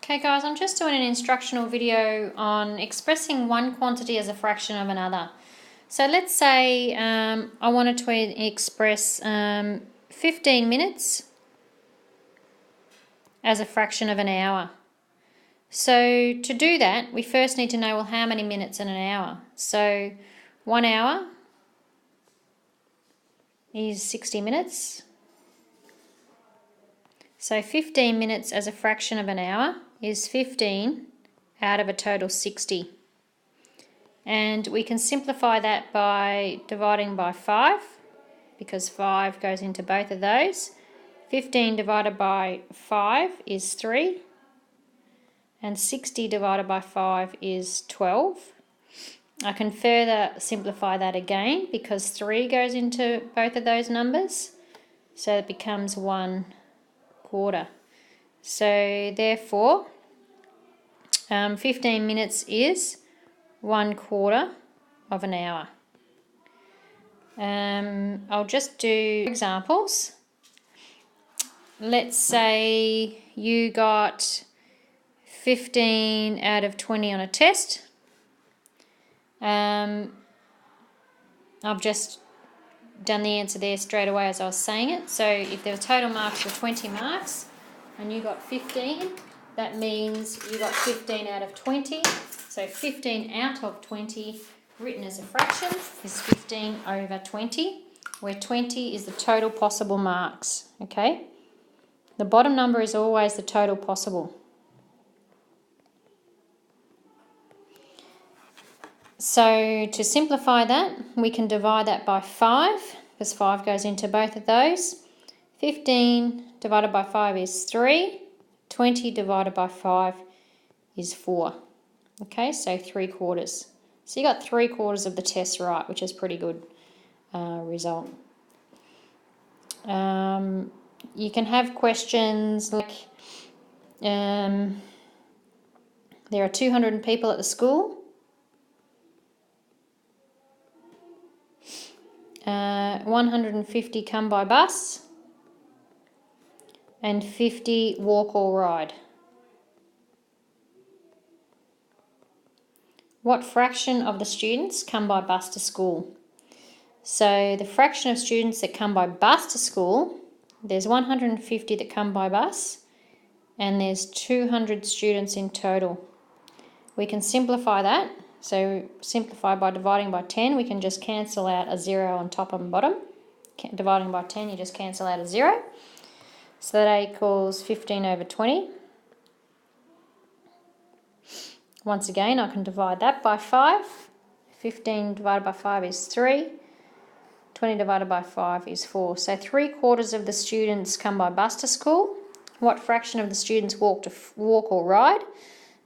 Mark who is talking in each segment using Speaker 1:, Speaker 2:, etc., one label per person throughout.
Speaker 1: Okay guys, I'm just doing an instructional video on expressing one quantity as a fraction of another. So let's say I wanted to express 15 minutes as a fraction of an hour. So to do that, we first need to know, well, how many minutes in an hour? So 1 hour is 60 minutes. So 15 minutes as a fraction of an hour is 15 out of a total 60. And we can simplify that by dividing by 5, because 5 goes into both of those. 15 divided by 5 is 3, and 60 divided by 5 is 12. I can further simplify that again because 3 goes into both of those numbers, so it becomes 1/4. So therefore 15 minutes is 1/4 of an hour. I'll just do examples. Let's say you got 15 out of 20 on a test. I've just done the answer there straight away as I was saying it. So if the total marks were 20 marks and you got 15, that means you got 15 out of 20. So 15 out of 20 written as a fraction is 15 over 20, where 20 is the total possible marks, okay? The bottom number is always the total possible. So to simplify that, we can divide that by 5, because 5 goes into both of those. 15 divided by 5 is 3. 20 divided by 5 is 4. Okay, so 3/4. So you got 3/4 of the test right, which is pretty good result. You can have questions like, there are 200 people at the school. 150 come by bus and 50 walk or ride. What fraction of the students come by bus to school? So the fraction of students that come by bus to school, there's 150 that come by bus and there's 200 students in total. We can simplify that. So simplify by dividing by 10, we can just cancel out a 0 on top and bottom. Dividing by 10, you just cancel out a 0. So that equals 15 over 20. Once again, I can divide that by 5. 15 divided by 5 is 3. 20 divided by 5 is 4. So 3/4 of the students come by bus to school. What fraction of the students walk or ride?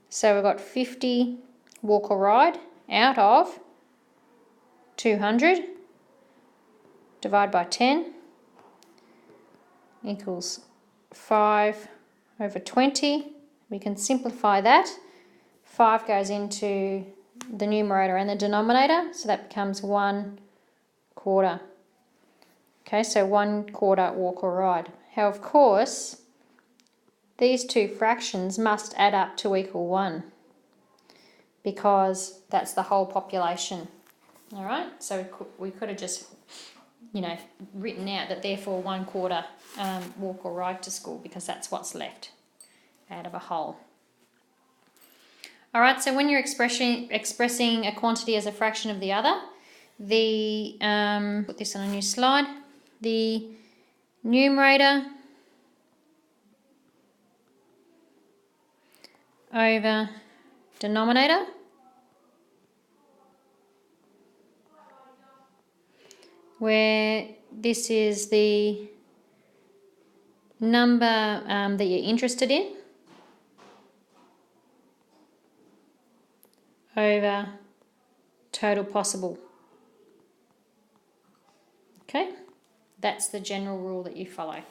Speaker 1: So we've got 50 walk or ride out of 200. Divide by 10 equals 5 over 20. We can simplify that. 5 goes into the numerator and the denominator, so that becomes 1/4. Okay, so 1/4 walk or ride. How, of course, these two fractions must add up to equal 1, because that's the whole population. All right, so we could have just, written out that therefore 1/4 walk or ride to school, because that's what's left out of a whole. All right, so when you're expressing a quantity as a fraction of the other, put this on a new slide, the numerator over denominator where this is the number that you're interested in over total possible. Okay, that's the general rule that you follow.